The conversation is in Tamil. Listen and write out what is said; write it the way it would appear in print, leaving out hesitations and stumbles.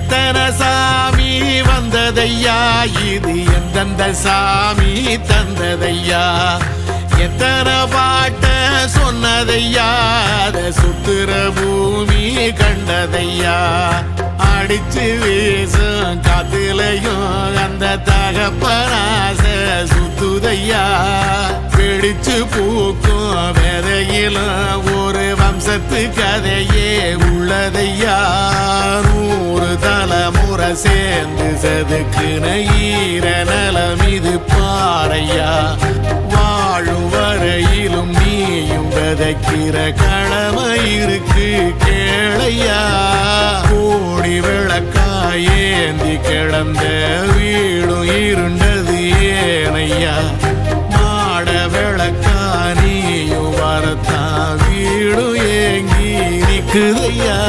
எத்தனை சாமி வந்ததையா இது எந்தெந்த சாமி தந்ததையா எத்தனை பாட்ட சொன்னதையா அத சுத்துற பூமி கண்டதையா அடிச்சு வீசும் காத்துலையும் அந்த தகப்பனாச சுத்துதையா பிடிச்சு பூக்கும் விதையிலும் ஒரு வம்சத்து கதையே உள்ளதையா 100 தலைமுறை சேர்ந்து செதுக்குன ஈர நலம் இது பாறையா வாழும் வரையிலும் நீயும் விதைக்கிற கடமை இருக்கு கேளையா கோடி விளக்காயேந்தி கிடந்த வீடும் இருண்டது ஏனையா மாட விளக்கா நீயும் வரத்தான் வீடும் ஏங்கி நிக்குதையா